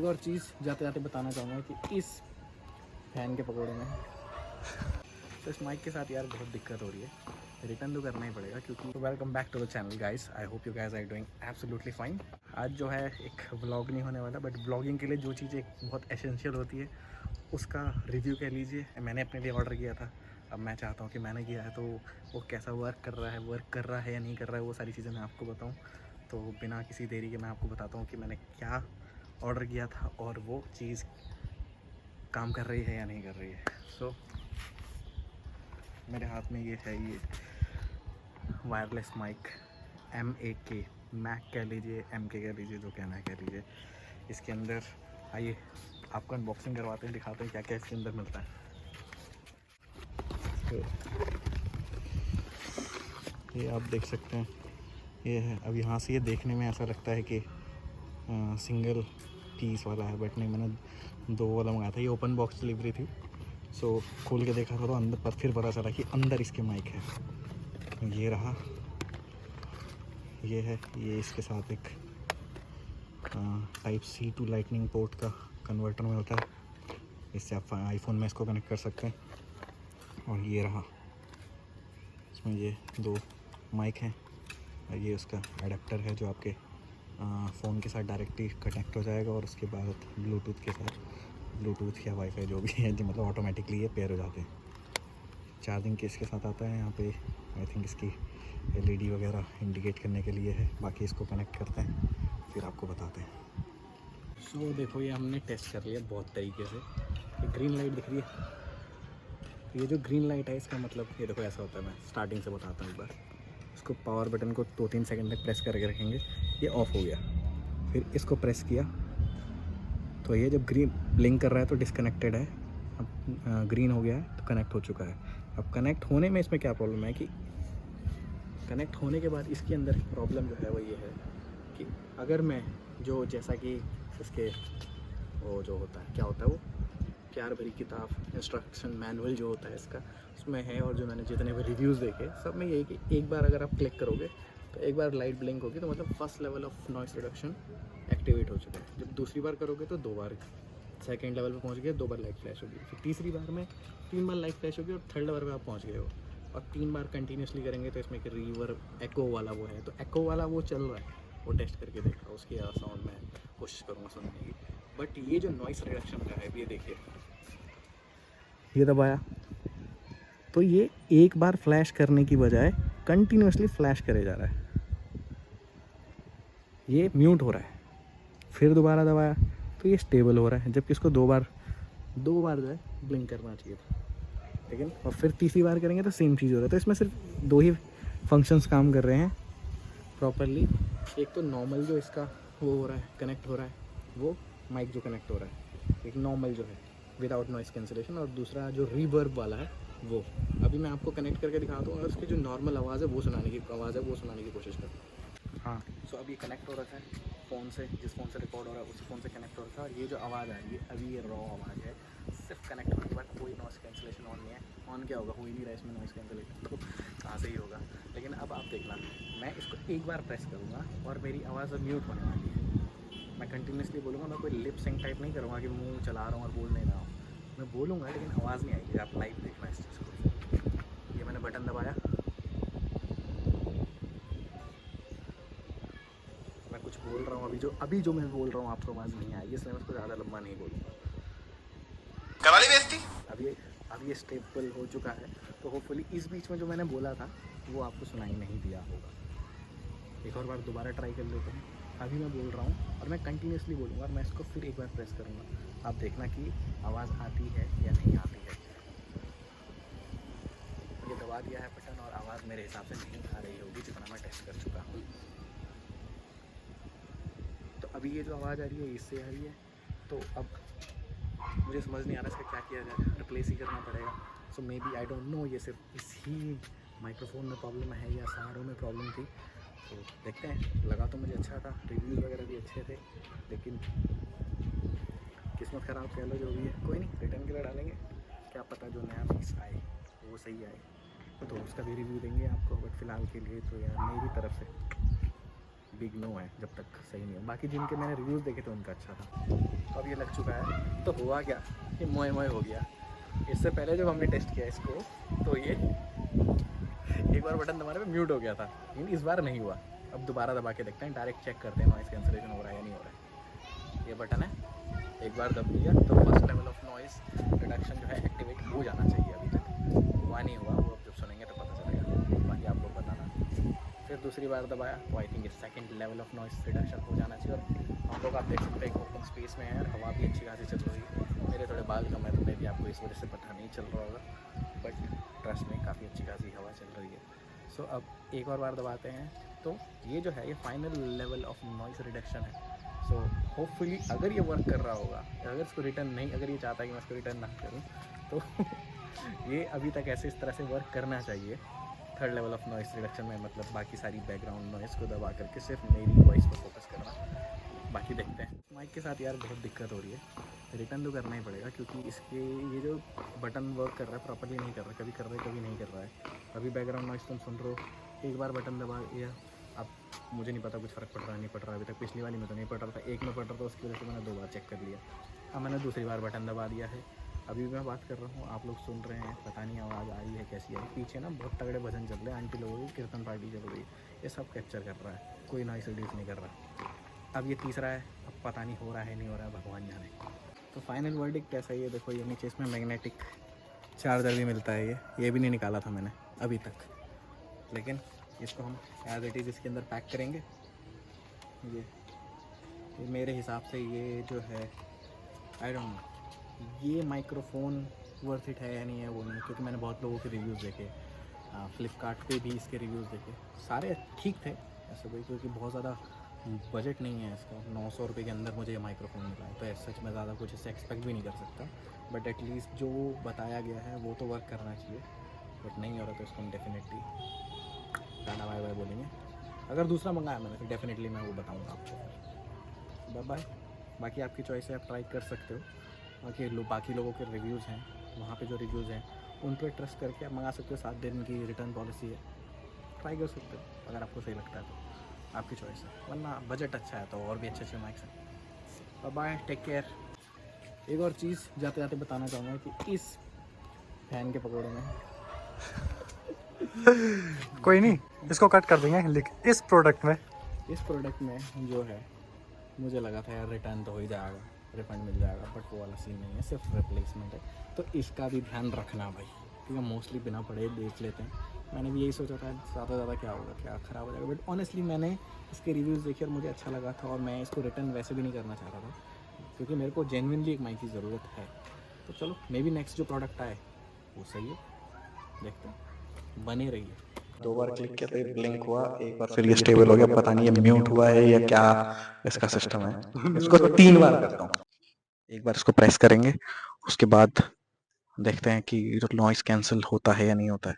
एक और चीज़ जाते जाते बताना चाहूँगा कि इस फैन के पकौड़े में तो इस माइक के साथ यार बहुत दिक्कत हो रही है, रिटर्न तो करना ही पड़ेगा क्योंकि welcome back to the channel guys, I hope you guys are doing absolutely fine. आज जो है एक व्लॉग नहीं होने वाला, बट व्लॉगिंग के लिए जो चीज़ एक बहुत एसेंशियल होती है उसका रिव्यू कह लीजिए। मैंने अपने लिए ऑर्डर किया था, अब मैं चाहता हूँ कि मैंने किया है तो वो कैसा वर्क कर रहा है या नहीं कर रहा है, वो सारी चीज़ें मैं आपको बताऊँ। तो बिना किसी देरी के मैं आपको बताता हूँ कि मैंने क्या ऑर्डर किया था और वो चीज़ काम कर रही है या नहीं कर रही है। सो मेरे हाथ में ये है, ये वायरलेस माइक MAK, मैक कह लीजिए, MK कह लीजिए, जो कहना है कह लीजिए। इसके अंदर आइए आपको अनबॉक्सिंग करवाते हैं, दिखाते हैं क्या क्या इसके अंदर मिलता है। तो ये आप देख सकते हैं, ये है। अब यहाँ से ये देखने में ऐसा लगता है कि सिंगल पीस वाला है, बट नहीं, मैंने 2 वाला मंगाया था। ये ओपन बॉक्स डिलीवरी थी। सो खोल के देखा था तो अंदर पर फिर पता चला कि अंदर इसके माइक है। ये रहा, ये है। ये इसके साथ एक Type-C to लाइटनिंग पोर्ट का कन्वर्टर मिलता है, इससे आप आईफोन में इसको कनेक्ट कर सकते हैं। और ये रहा, इसमें ये 2 माइक हैं और ये उसका एडाप्टर है जो आपके फ़ोन के साथ डायरेक्टली कनेक्ट हो जाएगा और उसके बाद ब्लूटूथ के साथ, ब्लूटूथ या वाईफाई जो भी है, जो मतलब ऑटोमेटिकली ये पेयर हो जाते हैं। चार्जिंग केस के साथ आता है। यहाँ पे आई थिंक इसकी LED वगैरह इंडिकेट करने के लिए है। बाकी इसको कनेक्ट करते हैं फिर आपको बताते हैं। सो देखो, ये हमने टेस्ट कर लिया बहुत तरीके से। ये ग्रीन लाइट दिख रही है, ये जो ग्रीन लाइट है इसका मतलब ये देखो ऐसा होता है। मैं स्टार्टिंग से बताता हूँ एक बार। इसको पावर बटन को 2-3 सेकंड तक प्रेस करके रखेंगे, ये ऑफ़ हो गया। फिर इसको प्रेस किया तो ये जब ग्रीन ब्लिंक कर रहा है तो डिस्कनेक्टेड है। अब ग्रीन हो गया है तो कनेक्ट हो चुका है। अब कनेक्ट होने में इसमें क्या प्रॉब्लम है कि कनेक्ट होने के बाद इसके अंदर प्रॉब्लम जो है वो ये है कि अगर मैं जो, जैसा कि इसके वो जो होता है, क्या होता है वो, प्यार भरी किताब, इंस्ट्रक्शन मैनुअल जो होता है इसका, उसमें है। और जो मैंने जितने भी रिव्यूज़ देखे सब में यही कि एक बार अगर आप क्लिक करोगे तो एक बार लाइट ब्लिंक होगी तो मतलब first level of noise reduction activate हो चुका है। जब दूसरी बार करोगे तो 2 बार, सेकंड लेवल पे पहुंच गए, 2 बार लाइट फ्लैश होगी। फिर तीसरी बार में 3 बार लाइट फ्लैश होगी और थर्ड लेवल पे आप पहुंच गए हो। और 3 बार कंटिन्यूसली करेंगे तो इसमें एक रिवर्ब एको वाला वो है, तो एको वाला वो चल रहा है, वो टेस्ट करके देखा। उसकी साउंड में कोशिश करूँगा सुनने की। बट ये जो नॉइस रिडक्शन का है, ये देखिए, ये दबाया तो ये एक बार फ्लैश करने की बजाय कंटिन्यूसली फ्लैश करे जा रहा है। ये म्यूट हो रहा है। फिर दोबारा दबाया तो ये स्टेबल हो रहा है, जबकि इसको 2 बार जो है ब्लिंक करना चाहिए था, लेकिन और फिर तीसरी बार करेंगे तो सेम चीज़ हो रहा है। तो इसमें सिर्फ 2 ही फंक्शंस काम कर रहे हैं प्रॉपरली। एक तो नॉर्मल जो इसका वो हो रहा है, कनेक्ट हो रहा है, वो माइक जो कनेक्ट हो रहा है, एक नॉर्मल जो है विदाउट नॉइस कैंसिलेशन, और दूसरा जो रिवर्ब वाला है वो। अभी मैं आपको कनेक्ट करके दिखाता हूँ और उसकी जो नॉर्मल आवाज़ है वो सुनाने की कोशिश करता हूँ। हाँ, सो अभी कनेक्ट हो रखा है फ़ोन से, जिस फ़ोन से रिकॉर्ड हो रहा है उसी फ़ोन से कनेक्ट हो रखा है। और ये जो आवाज़ है, ये अभी ये रॉ आवाज़ है, सिर्फ कनेक्ट होने के बाद कोई नॉइस कैंसिलेशन ऑन नहीं है। ऑन क्या होगा, हो ही नहीं रहा इसमें नॉइस कैंसिलेशन, तो कहाँ से ही होगा। लेकिन अब आप देखना, मैं इसको एक बार प्रेस करूँगा और मेरी आवाज़ अब म्यूट होने वाली है। मैं कंटिन्यूसली बोलूँगा, मैं कोई लिप सिंक टाइप नहीं करूँगा कि मुँह चला रहा हूँ और बोल नहीं रहा हूँ। मैं बोलूँगा लेकिन आवाज़ नहीं आएगी। आप लाइव देखना इस चीज़ को। ये मैंने बटन दबाया, मैं कुछ बोल रहा हूँ, अभी जो मैं बोल रहा हूँ आपको आवाज़ नहीं आएगी, इसलिए मैं उसको ज़्यादा लंबा नहीं बोलूँगा। कवाली बेइज्जती। अब ये स्टेबल हो चुका है, तो होपफुली इस बीच में जो मैंने बोला था वो आपको सुनाई नहीं दिया होगा। एक और बार दोबारा ट्राई कर लेते हैं। अभी मैं बोल रहा हूँ और मैं कंटिन्यूसली बोलूँगा और मैं इसको फिर एक बार प्रेस करूँगा। आप देखना कि आवाज़ आती है या नहीं आती है। ये दबा दिया है बटन और आवाज़ मेरे हिसाब से नहीं आ रही होगी, जितना मैं टेस्ट कर चुका हूँ। तो अभी ये जो आवाज़ आ रही है इससे आ रही है, तो अब मुझे समझ नहीं आ रहा इसका क्या किया जाए, रिप्लेस ही करना पड़ेगा। So maybe, I don't know, ये सिर्फ इसी माइक्रोफोन में प्रॉब्लम है या सारों में प्रॉब्लम थी। तो देखते हैं। लगा तो मुझे अच्छा था, रिव्यूज़ वगैरह भी अच्छे थे, लेकिन किस्मत ख़राब कह लो, जो भी है कोई नहीं, रिटर्न के लिए डालेंगे। क्या पता जो नया पीस आए वो सही आए, तो उसका भी रिव्यू देंगे आपको। बट फ़िलहाल के लिए तो यार मेरी तरफ से बिग नो है, जब तक सही नहीं हो। बाकी जिनके मैंने रिव्यूज़ देखे थे उनका अच्छा था। तो अब ये लग चुका है। तो हुआ क्या, ये मोए मोए हो गया। इससे पहले जब हमने टेस्ट किया इसको तो ये एक बार बटन दबाने पे म्यूट हो गया था, लेकिन इस बार नहीं हुआ। अब दोबारा दबा के देखते हैं, डायरेक्ट चेक करते हैं नॉइस कैंसलेशन हो रहा है या नहीं हो रहा है। ये बटन है, एक बार दब लिया तो first level of noise reduction जो है एक्टिवेट हो जाना चाहिए। अभी तक हुआ नहीं हुआ, वो अब जब सुनेंगे तो पता चलेगा, बाकी आप लोग बताना। फिर दूसरी बार दबाया तो I think second level of noise reduction हो जाना चाहिए। और हम लोग आप देख सकते हैं ओपन स्पेस में है और हवा भी अच्छी खासी चल रही है। मेरे थोड़े बाल कम है तो मे भी आपको इस वजह से पता नहीं चल रहा होगा, बट ट्रस्ट में काफ़ी अच्छी खासी हवा चल रही है। सो अब एक और बार दबाते हैं तो ये जो है ये final level of noise reduction है। सो होपफुली अगर ये वर्क कर रहा होगा, अगर इसको रिटर्न नहीं, अगर ये चाहता है कि मैं इसको रिटर्न ना करूँ तो ये अभी तक ऐसे इस तरह से वर्क करना चाहिए। Third level of noise reduction में मतलब बाकी सारी बैकग्राउंड नॉइस को दबा करके सिर्फ मेरी वॉइस पर फोकस करना। बाकी देखते हैं। माइक के साथ यार बहुत दिक्कत हो रही है, रिटर्न तो करना ही पड़ेगा क्योंकि इसके ये जो बटन वर्क कर रहा है प्रॉपर्ली नहीं कर रहा, कभी कर रहा है कभी नहीं कर रहा है। अभी बैकग्राउंड नॉइस तुम सुन रहे हो, एक बार बटन दबा दिया, अब मुझे नहीं पता कुछ फ़र्क पड़ रहा है नहीं पड़ रहा। अभी तक पिछली वाली में तो नहीं पड़ रहा था, एक में पड़ रहा था, उसकी वजह से मैंने 2 बार चेक कर लिया। अब मैंने दूसरी बार बटन दबा दिया है। अभी मैं बात कर रहा हूँ, आप लोग सुन रहे हैं, पता नहीं आवाज़ आ रही है कैसी है। पीछे ना बहुत तगड़े भजन चल रहे हैं, आंटी लोगों की कीर्तन पार्टी चल रही है, ये सब कैप्चर कर रहा है, कोई नॉइस रिड्यूस नहीं कर रहा। अब ये तीसरा है, अब पता नहीं हो रहा है नहीं हो रहा है, भगवान जाने। तो फाइनल वर्डिक्ट कैसा है ये देखो, ये नीचे इसमें मैग्नेटिक चार्जर भी मिलता है। ये भी नहीं निकाला था मैंने अभी तक, लेकिन इसको हम एज इट इज़ इसके अंदर पैक करेंगे। ये मेरे हिसाब से ये जो है आई डोंट नो ये माइक्रोफोन वर्थ इट है या नहीं है वो नहीं, क्योंकि मैंने बहुत लोगों के रिव्यूज़ देखे, फ्लिपकार्ट पे भी इसके रिव्यूज़ देखे, सारे ठीक थे ऐसे कोई, क्योंकि बहुत ज़्यादा बजट नहीं है इसका। 900 रुपये के अंदर मुझे ये माइक्रोफोन मिला है, तो ऐसा सच में ज़्यादा कुछ इससे एक्सपेक्ट भी नहीं कर सकता। बट एटलीस्ट जो बताया गया है वो तो वर्क करना चाहिए, बट नहीं हो रहा तो इसको हम डेफिनेटली टाटा बाय बाय बोलेंगे। अगर दूसरा मंगाया मैंने तो डेफिनेटली मैं वो बताऊँगा आपको। Bye bye. बाकी आपकी चॉइस है, आप ट्राई कर सकते हो। बाकी लोगों के रिव्यूज़ हैं, वहाँ पे जो रिव्यूज़ हैं उन पर ट्रस्ट करके आप मंगा सकते हो। 7 दिन की रिटर्न पॉलिसी है, ट्राई कर सकते हो अगर आपको सही लगता है तो, आपकी चॉइस है। वरना बजट अच्छा है तो और भी अच्छे माइक्स हैं। Bye, take care. एक और चीज़ जाते जाते बताना चाहूँगा कि इस फैन के पकौड़े में कोई नहीं, इसको कट कर देंगे, लेकिन इस प्रोडक्ट में जो है मुझे लगा था यार रिटर्न तो हो ही जाएगा, रिफंड मिल जाएगा, बट वो वाला सीन नहीं है, सिर्फ रिप्लेसमेंट है। तो इसका भी ध्यान रखना भाई, क्योंकि मोस्टली बिना पढ़े देख लेते हैं। मैंने भी यही सोचा था ज़्यादा ज़्यादा क्या होगा, क्या ख़राब हो जाएगा, बट ऑनेस्टली मैंने इसके रिव्यूज़ देखे और मुझे अच्छा लगा था, और मैं इसको रिटर्न वैसे भी नहीं करना चाह रहा था, क्योंकि मेरे को जेन्युइनली एक माइक की ज़रूरत है। तो चलो मे बी नेक्स्ट जो प्रोडक्ट आए वो सही है, देखते हैं, बने रहिए। 2 बार क्लिक किया तो ये ब्लिंक हुआ, एक बार फिर ये स्टेबल हो गया, पता नहीं ये म्यूट हुआ है या क्या इसका सिस्टम है। इसको 3 बार करता हूँ, एक बार इसको प्रेस करेंगे, उसके बाद देखते हैं कि नॉइस कैंसिल होता है या नहीं होता है।